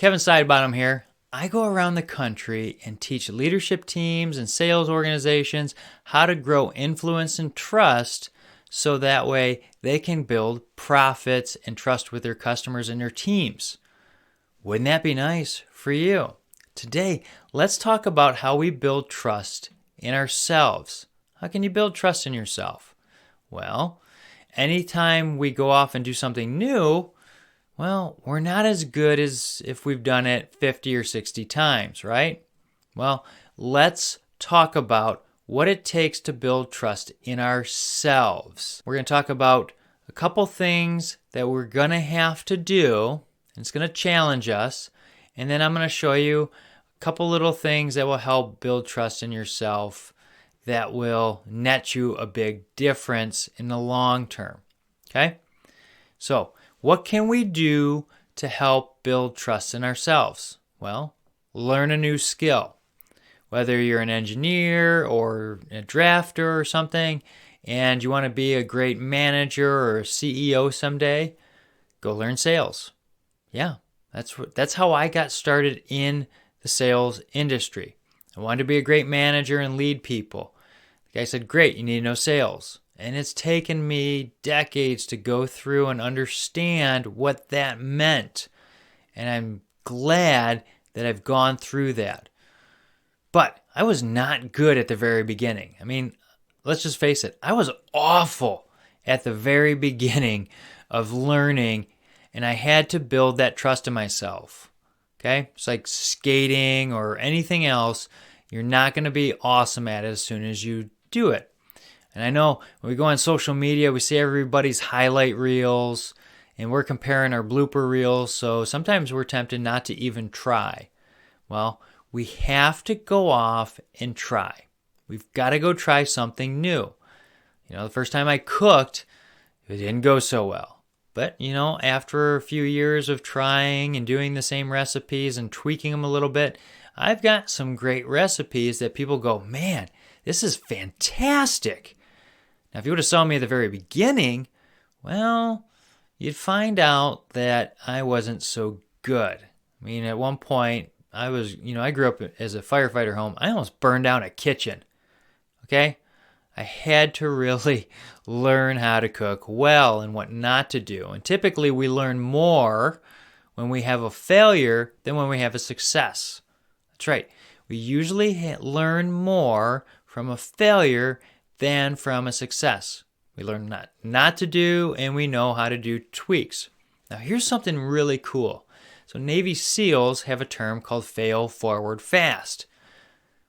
Kevin Sidebottom here. I go around the country and teach leadership teams and sales organizations how to grow influence and trust so that way they can build profits and trust with their customers and their teams. Wouldn't that be nice for you? Today, let's talk about how we build trust in ourselves. How can you build trust in yourself? Well, anytime we go off and do something new, we're not as good as if we've done it 50 or 60 times, right? Well, let's talk about what it takes to build trust in ourselves. We're going to talk about a couple things that we're going to have to do. It's going to challenge us. And then I'm going to show you a couple little things that will help build trust in yourself that will net you a big difference in the long term. Okay? So, what can we do to help build trust in ourselves? Well, learn a new skill. Whether you're an engineer or a drafter or something, and you want to be a great manager or a CEO someday, go learn sales. Yeah, that's how I got started in the sales industry. I wanted to be a great manager and lead people. The guy said, great, you need to know sales. And it's taken me decades to go through and understand what that meant. And I'm glad that I've gone through that. But I was not good at the very beginning. I mean, let's just face it. I was awful at the very beginning of learning, and I had to build that trust in myself. Okay? It's like skating or anything else. You're not going to be awesome at it as soon as you do it. And I know when we go on social media, we see everybody's highlight reels, and we're comparing our blooper reels, so sometimes we're tempted not to even try. Well, we have to go off and try. We've got to go try something new. The first time I cooked, it didn't go so well. But, after a few years of trying and doing the same recipes and tweaking them a little bit, I've got some great recipes that people go, man, this is fantastic. Now, if you would have saw me at the very beginning, well, you'd find out that I wasn't so good. I mean, at one point, I grew up as a firefighter home. I almost burned down a kitchen. Okay? I had to really learn how to cook well and what not to do. And typically, we learn more when we have a failure than when we have a success. That's right. We usually learn more from a failure than from a success. We learn not to do, and we know how to do tweaks. Now, here's something really cool. So Navy SEALs have a term called fail forward fast.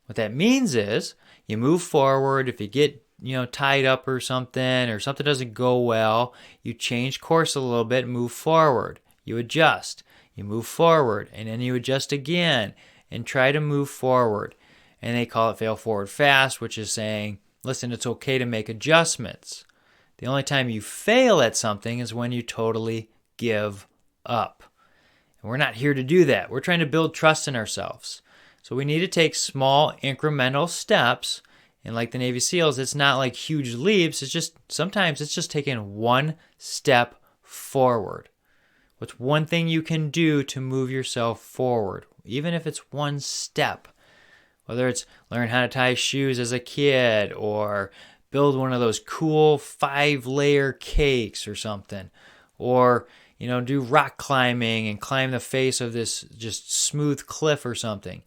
What that means is you move forward. If you get tied up or something doesn't go well, you change course a little bit, move forward. You adjust. You move forward, and then you adjust again and try to move forward. And they call it fail forward fast, which is saying, listen, it's okay to make adjustments. The only time you fail at something is when you totally give up. And we're not here to do that. We're trying to build trust in ourselves. So we need to take small incremental steps. And like the Navy SEALs, it's not like huge leaps. Sometimes it's just taking one step forward. What's one thing you can do to move yourself forward, even if it's one step? Whether it's learn how to tie shoes as a kid or build one of those cool 5-layer cakes or something. Or, do rock climbing and climb the face of this just smooth cliff or something.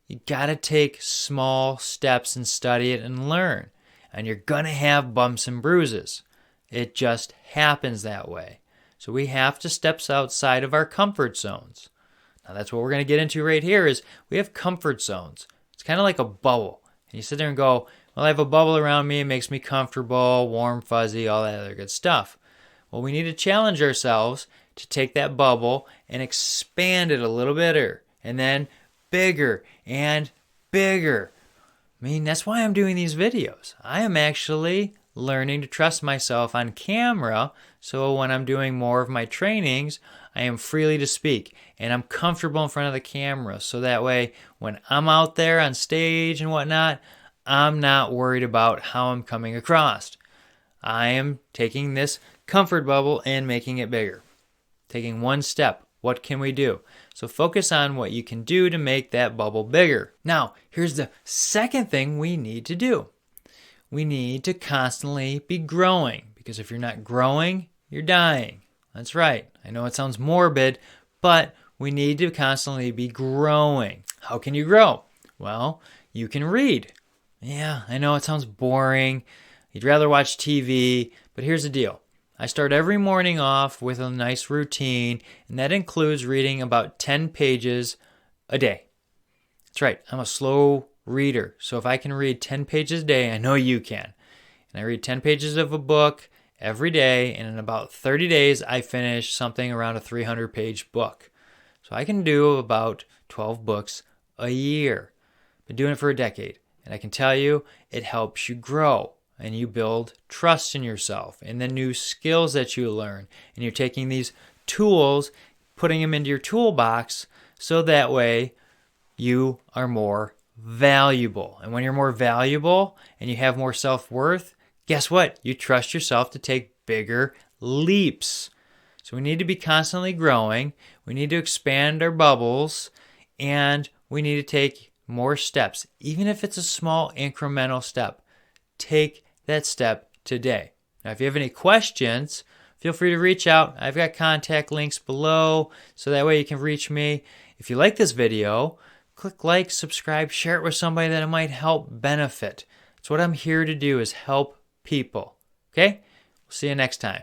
You got to take small steps and study it and learn. And you're going to have bumps and bruises. It just happens that way. So we have to step outside of our comfort zones. Now that's what we're going to get into right here is we have comfort zones. It's kind of like a bubble. And you sit there and go, well, I have a bubble around me. It makes me comfortable, warm, fuzzy, all that other good stuff. Well, we need to challenge ourselves to take that bubble and expand it a little bit, and then bigger and bigger. I mean, that's why I'm doing these videos. I am actually learning to trust myself on camera, so when I'm doing more of my trainings, I am freely to speak, and I'm comfortable in front of the camera, so that way, when I'm out there on stage and whatnot, I'm not worried about how I'm coming across. I am taking this comfort bubble and making it bigger. Taking one step. What can we do? So focus on what you can do to make that bubble bigger. Now, here's the second thing we need to do. We need to constantly be growing, because if you're not growing, you're dying. That's right. I know it sounds morbid, but we need to constantly be growing. How can you grow? Well, you can read. Yeah, I know it sounds boring. You'd rather watch TV, but here's the deal. I start every morning off with a nice routine, and that includes reading about 10 pages a day. That's right, I'm a slow reader, so if I can read 10 pages a day, I know you can. And I read 10 pages of a book every day, and in about 30 days, I finish something around a 300-page book. So I can do about 12 books a year. Been doing it for a decade, and I can tell you, it helps you grow. And you build trust in yourself and the new skills that you learn. And you're taking these tools, putting them into your toolbox, so that way you are more valuable. And when you're more valuable and you have more self-worth, guess what? You trust yourself to take bigger leaps. So we need to be constantly growing. We need to expand our bubbles, and we need to take more steps, even if it's a small incremental step. Take that step today. Now, if you have any questions, feel free to reach out. I've got contact links below, so that way you can reach me. If you like this video, click like, subscribe, share it with somebody that it might help benefit. It's what I'm here to do, is help people. Okay? We'll see you next time.